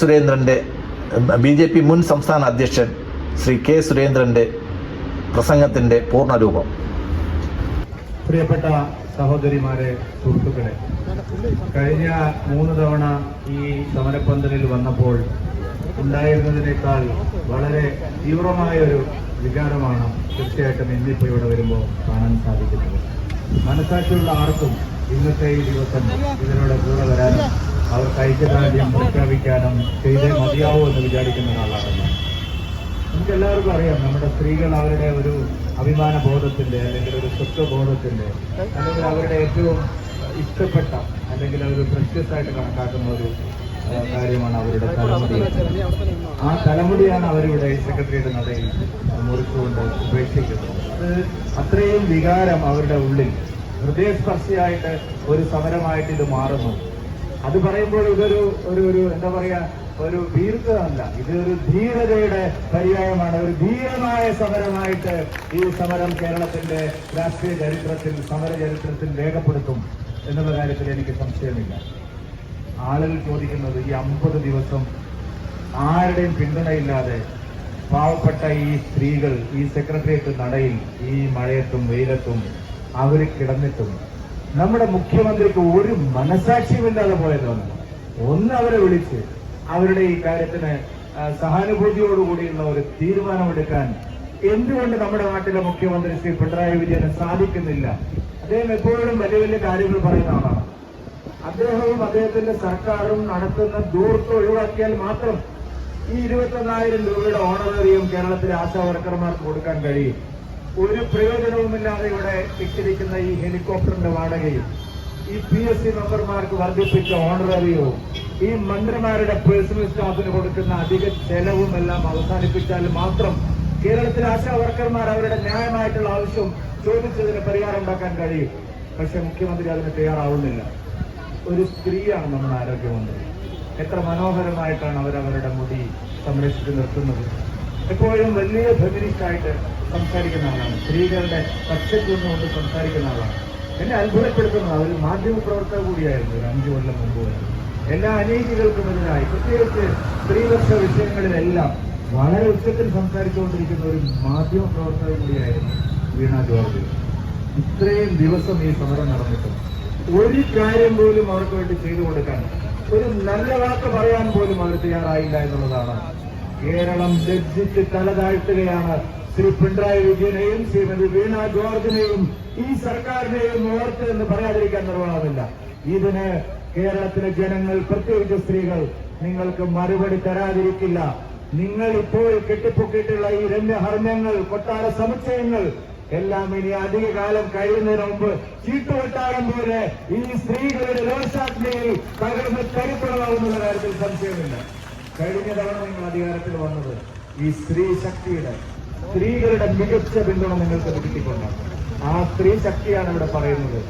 സുരേന്ദ്രൻ്റെ BJP മുൻ സംസ്ഥാന അധ്യക്ഷൻ ശ്രീ കെ സുരേന്ദ്രൻ്റെ പ്രസംഗത്തിൻ്റെ പൂർണ്ണരൂപം. പ്രിയപ്പെട്ട സഹോദരിമാരെ, സുഹൃത്തുക്കളെ, കഴിഞ്ഞ 3 തവണ ഈ സമരപ്പന്തലിൽ വന്നപ്പോൾ ഉണ്ടായിരുന്നതിനേക്കാൾ വളരെ തീവ്രമായൊരു വികാരമാണ് തീർച്ചയായിട്ടും ഇന്നിപ്പോൾ ഇവിടെ വരുമ്പോൾ കാണാൻ സാധിക്കുന്നത്. മനസാക്ഷിയുള്ള ആർക്കും ഇന്നത്തെ ഈ ദിവസം ഇതിനോട് കൂടെ വരാനും അവർ ഐക്യദാർഢ്യം പ്രഖ്യാപിക്കാനും ചെയ്തേ മതിയാവൂ എന്ന് വിചാരിക്കുന്ന ആളാണ്. നമുക്ക് എല്ലാവർക്കും അറിയാം, നമ്മുടെ സ്ത്രീകൾ അവരുടെ ഒരു അഭിമാന ബോധത്തിന്റെ അല്ലെങ്കിൽ ഒരു സ്വത്വബോധത്തിന്റെ അല്ലെങ്കിൽ അവരുടെ ഏറ്റവും ഇഷ്ടപ്പെട്ട അല്ലെങ്കിൽ അവർ പ്രത്യക്ഷ ആയിട്ട് കണക്കാക്കുന്ന ഒരു കാര്യമാണ് അവരുടെ തലമുടി. ആ തലമുടിയാണ് അവരിവിടെ സെക്രട്ടേറിയറ്റ് നടയിൽ മുറിച്ചുകൊണ്ട് ഉപേക്ഷിക്കുന്നത്. അത് അത്രയും വികാരം അവരുടെ ഉള്ളിൽ ഹൃദയസ്പർശിയായിട്ട് ഒരു സമരമായിട്ട് ഇത് മാറുന്നു. അത് പറയുമ്പോൾ ഇതൊരു ഒരു എന്താ പറയാ, ഒരു വീരത്വമല്ല, ഇതൊരു ധീരതയുടെ പര്യായമാണ്. ഒരു ധീരമായ സമരമായിട്ട് ഈ സമരം കേരളത്തിന്റെ രാഷ്ട്രീയ ചരിത്രത്തിൽ, സമര ചരിത്രത്തിൽ രേഖപ്പെടുത്തും എന്നുള്ള കാര്യത്തിൽ എനിക്ക് സംശയമില്ല. ആളുകൾ ചോദിക്കുന്നത്, ഈ 50 ദിവസം ആരുടെയും പിന്തുണയില്ലാതെ പാവപ്പെട്ട ഈ സ്ത്രീകൾ ഈ സെക്രട്ടേറിയറ്റ് നടയിൽ ഈ മഴയത്തും വെയിലത്തും അവർ കിടന്നിട്ടും നമ്മുടെ മുഖ്യമന്ത്രിക്ക് ഒരു മനസാക്ഷ്യമില്ലാതെ പോയതാണ്. ഒന്ന് അവരെ വിളിച്ച് അവരുടെ ഈ കാര്യത്തിന് സഹാനുഭൂതിയോടുകൂടിയുള്ള ഒരു തീരുമാനമെടുക്കാൻ എന്തുകൊണ്ട് നമ്മുടെ നാട്ടിലെ മുഖ്യമന്ത്രി ശ്രീ പിണറായി വിജയന് സാധിക്കുന്നില്ല? അദ്ദേഹം എപ്പോഴും വലിയ വലിയ കാര്യങ്ങൾ പറയുന്ന ആളാണ്. അദ്ദേഹവും അദ്ദേഹത്തിന്റെ സർക്കാരും നടത്തുന്ന ദൂർത്ത് ഒഴിവാക്കിയാൽ മാത്രം ഈ 21,000 രൂപയുടെ ഓണറേറിയം കേരളത്തിലെ ആശാ വർക്കർമാർക്ക് കൊടുക്കാൻ കഴിയും. ഒരു പ്രയോജനവുമില്ലാതെ ഇവിടെ ഇട്ടിരിക്കുന്ന ഈ ഹെലികോപ്റ്ററിന്റെ വാടകയും ഈ PSC മെമ്പർമാർക്ക് വർദ്ധിപ്പിച്ച ഓണറേറിയവും ഈ മന്ത്രിമാരുടെ പേഴ്സണൽ സ്റ്റാഫിന് കൊടുക്കുന്ന അധിക ചെലവും എല്ലാം അവസാനിപ്പിച്ചാൽ മാത്രം കേരളത്തിലെ ആശാ വർക്കർമാർ അവരുടെ ന്യായമായിട്ടുള്ള ആവശ്യം ചോദിച്ചതിന് പരിഹാരം ഉണ്ടാക്കാൻ കഴിയും. പക്ഷെ മുഖ്യമന്ത്രി അതിന് തയ്യാറാവുന്നില്ല. ഒരു സ്ത്രീയാണ് നമ്മുടെ ആരോഗ്യമന്ത്രി. എത്ര മനോഹരമായിട്ടാണ് അവരവരുടെ മുടി സംരക്ഷിച്ച് നിർത്തുന്നത്. എപ്പോഴും വലിയ ഫെമിനിസ്റ്റായിട്ട് സംസാരിക്കുന്ന ആളാണ്. സ്ത്രീകളുടെ പക്ഷത്തു നിന്നുകൊണ്ട് സംസാരിക്കുന്ന ആളാണ്. എന്നെ അത്ഭുതപ്പെടുത്തുന്നത്, അവർ മാധ്യമപ്രവർത്തക കൂടിയായിരുന്നു ഒരു 5 കൊല്ലം മുമ്പ് വരെ. എല്ലാ അനീതികൾക്കും എതിരായി, പ്രത്യേകിച്ച് സ്ത്രീപക്ഷ വിഷയങ്ങളിലെല്ലാം വളരെ ഉച്ചത്തിൽ സംസാരിച്ചുകൊണ്ടിരിക്കുന്ന ഒരു മാധ്യമപ്രവർത്തക കൂടിയായിരുന്നു വീണ ജോർജ്. ഇത്രയും ദിവസം ഈ സമരം നടന്നിട്ടും ഒരു കാര്യം പോലും അവർക്ക് വേണ്ടി ചെയ്തു കൊടുക്കാൻ, ഒരു നല്ല വാക്ക് പറയാൻ പോലും അവർ തയ്യാറായില്ല എന്നുള്ളതാണ്. കേരളം ലജ്ജിച്ച് തലതാഴ്ത്തുകയാണ്. ശ്രീ പിണറായി വിജയനെയും ശ്രീമതി വീണ ജോർജിനെയും ഈ സർക്കാരിനെയും ഓർത്ത് എന്ന് പറയാതിരിക്കാൻ നിർവാഹമില്ല. ഇതിന് കേരളത്തിലെ ജനങ്ങൾ, പ്രത്യേകിച്ച് സ്ത്രീകൾ, നിങ്ങൾക്ക് മറുപടി തരാതിരിക്കില്ല. നിങ്ങൾ ഇപ്പോൾ കെട്ടിപ്പൊക്കിയിട്ടുള്ള ഈ രമ്യഹർമ്മ്യങ്ങൾ, കൊട്ടാര സമുച്ചയങ്ങൾ എല്ലാം ഇനി അധിക കാലം കഴിയുന്നതിന് മുമ്പ് ചീട്ടുകൊട്ടാരം പോലെ ഈ സ്ത്രീകളുടെ രോഷാഗ്നിയിൽ തകർന്ന് തരിപ്പണമാവുന്നുള്ള കാര്യത്തിൽ സംശയമില്ല. കഴിഞ്ഞ തവണ നിങ്ങൾ അധികാരത്തിൽ വന്നത് ഈ സ്ത്രീ ശക്തിയുടെ, സ്ത്രീകളുടെ മികച്ച പിന്തുണ നിങ്ങൾക്ക് കിട്ടിക്കൊണ്ടാണ്. ആ സ്ത്രീ ശക്തിയാണ് ഇവിടെ പറയുന്നത്.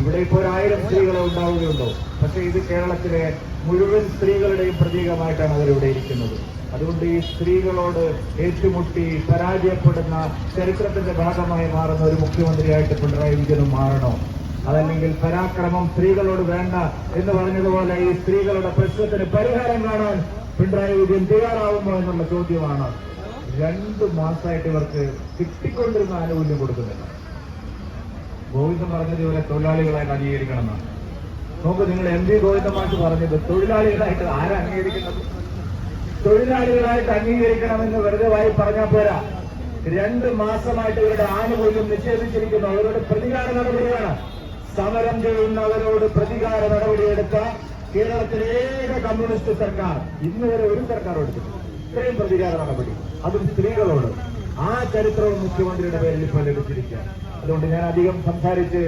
ഇവിടെ ഇപ്പോൾ 1000 സ്ത്രീകളെ ഉണ്ടാവുകയുള്ളൂ. പക്ഷെ ഇത് കേരളത്തിലെ മുഴുവൻ സ്ത്രീകളുടെയും പ്രതീകമായിട്ടാണ് അവരിവിടെ ഇരിക്കുന്നത്. അതുകൊണ്ട് ഈ സ്ത്രീകളോട് ഏറ്റുമുട്ടി പരാജയപ്പെടുന്ന ചരിത്രത്തിന്റെ ഭാഗമായി മാറുന്ന ഒരു മുഖ്യമന്ത്രിയായിട്ട് പിണറായി വിജയനും മാറണോ? അതല്ലെങ്കിൽ പരാക്രമം സ്ത്രീകളോട് വേണ്ട എന്ന് പറഞ്ഞതുപോലെ ഈ സ്ത്രീകളുടെ പ്രശ്നത്തിന് പരിഹാരം കാണാൻ പിണറായി വിജയൻ തയ്യാറാവുമോ എന്നുള്ള ചോദ്യമാണ്. 2 മാസമായിട്ട് ഇവർക്ക് കിട്ടിക്കൊണ്ടിരുന്ന ആനുകൂല്യം കൊടുക്കുന്നില്ല. ഗോവിന്ദൻ പറഞ്ഞത് ഇവരെ തൊഴിലാളികളായിട്ട് അംഗീകരിക്കണമെന്നാണ്. നോക്കൂ, നിങ്ങൾ MP ഗോവിന്ദൻ മാഷ് പറഞ്ഞത് തൊഴിലാളികളായിട്ട് ആരാ അംഗീകരിക്കുന്നത്? തൊഴിലാളികളായിട്ട് അംഗീകരിക്കണമെന്ന് വെറുതെ വായി പറഞ്ഞാൽ പോരാ. 2 മാസമായിട്ട് ഇവരുടെ ആനുകൂല്യം നിഷേധിച്ചിരിക്കുന്നു. അവരോട് പ്രതികാര നടപടിയാണ്. സമരം ചെയ്യുന്നവരോട് പ്രതികാര നടപടിയെടുത്ത കേരളത്തിലെ ഏക കമ്മ്യൂണിസ്റ്റ് സർക്കാർ ഇന്ന് വരെ ഒരു സർക്കാർ എടുത്തിട്ടുണ്ട് ഇത്രയും പ്രതികാര നടപടി, അതും സ്ത്രീകളോട്. ആ ചരിത്രവും മുഖ്യമന്ത്രിയുടെ പേരിൽ ഇപ്പോൾ ലഭിച്ചിരിക്കുകയാണ്. അതുകൊണ്ട് ഞാൻ അധികം സംസാരിച്ച്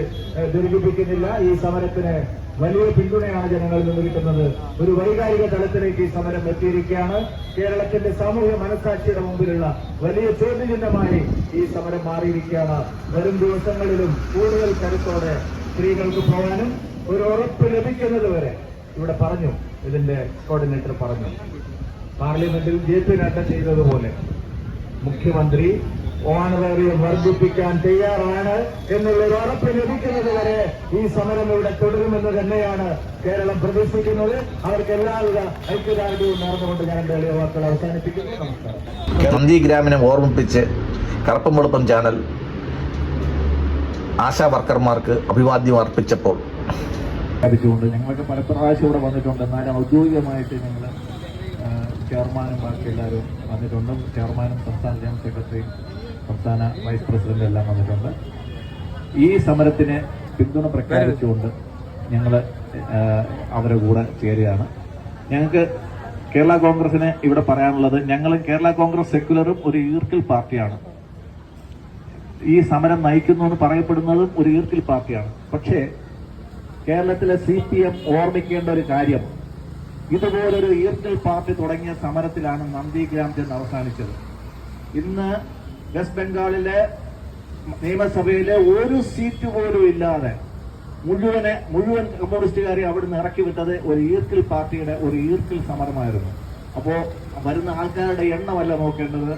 ദീർഘിപ്പിക്കുന്നില്ല. ഈ സമരത്തിന് വലിയ പിന്തുണയാണ് ജനങ്ങളിൽ നിന്ന് കിട്ടുന്നത്. ഒരു വൈകാരിക തലത്തിലേക്ക് ഈ സമരം എത്തിയിരിക്കുകയാണ്. കേരളത്തിന്റെ സാമൂഹ്യ മനസ്സാക്ഷിയുടെ മുമ്പിലുള്ള വലിയ ചോദ്യചിഹ്നമായി ഈ സമരം മാറിയിരിക്കുകയാണ്. വരും ദിവസങ്ങളിലും കൂടുതൽ കരുത്തോടെ സ്ത്രീകൾക്ക് പോകാനും ഒരു ഉറപ്പ് ലഭിക്കുന്നത് വരെ ഇവിടെ പറഞ്ഞു, ഇതിന്റെ കോർഡിനേറ്റർ പറഞ്ഞു, പാർലമെന്റിൽ JP നഡ്ഡ ചെയ്തതുപോലെ മുഖ്യമന്ത്രി ഓണറേറിയം വർദ്ധിപ്പിക്കാൻ തയ്യാറാണ് എന്നുള്ളൊരു ഉറപ്പ് ലഭിക്കുന്നത് വരെ ഈ സമരം ഇവിടെ തുടരുമെന്ന് തന്നെയാണ് കേരളം പ്രതീക്ഷിക്കുന്നത്. അവർക്ക് എല്ലാവിധ ഐക്യദാർഢ്യവും നേർന്നുകൊണ്ട് ഞാൻ എന്റെ എളിയ വാക്കുകൾ അവസാനിപ്പിക്കുന്നു. നമസ്കാരം. നന്ദിഗ്രാമിനെ ഓർമ്മിപ്പിച്ച് കറുപ്പും വെളുപ്പും ചാനൽ ആശാ വർക്കർമാർക്ക് അഭിവാദ്യം അർപ്പിച്ചപ്പോൾ കൊണ്ട് ഞങ്ങളൊക്കെ പല പ്രാവശ്യം ഇവിടെ വന്നിട്ടുണ്ട്. എന്നാലും ഔദ്യോഗികമായിട്ട് ഞങ്ങൾ ചെയർമാനും ബാക്കി എല്ലാവരും വന്നിട്ടുണ്ട്. ചെയർമാനും സംസ്ഥാന ജനറൽ സെക്രട്ടറിയും സംസ്ഥാന വൈസ് പ്രസിഡന്റും എല്ലാം വന്നിട്ടുണ്ട്. ഈ സമരത്തിന് പിന്തുണ പ്രഖ്യാപിച്ചുകൊണ്ട് ഞങ്ങൾ അവരുടെ കൂടെ ചേരുകയാണ്. ഞങ്ങൾക്ക് കേരള കോൺഗ്രസിന് ഇവിടെ പറയാനുള്ളത്, ഞങ്ങൾ കേരള കോൺഗ്രസ് സെക്യുലറും ഒരു ഈർക്കിൽ പാർട്ടിയാണ്. ഈ സമരം നയിക്കുന്നു എന്ന് പറയപ്പെടുന്നതും ഒരു ഈർക്കിൽ പാർട്ടിയാണ്. പക്ഷേ കേരളത്തിലെ CPM ഓർമ്മിക്കേണ്ട ഒരു കാര്യം, ഇതുപോലൊരു ഈർക്കിൽ പാർട്ടി തുടങ്ങിയ സമരത്തിലാണ് നന്ദിഗ്രാം ചെന്ന് അവസാനിച്ചത്. ഇന്ന് വെസ്റ്റ് ബംഗാളിലെ നിയമസഭയിലെ ഒരു സീറ്റ് പോലും ഇല്ലാതെ മുഴുവൻ കമ്മ്യൂണിസ്റ്റുകാരെ അവിടുന്ന് ഇറക്കി വിട്ടത് ഒരു ഈർക്കിൽ പാർട്ടിയുടെ ഒരു ഈർക്കിൽ സമരമായിരുന്നു. അപ്പോൾ വരുന്ന ആൾക്കാരുടെ എണ്ണമല്ല നോക്കേണ്ടത്,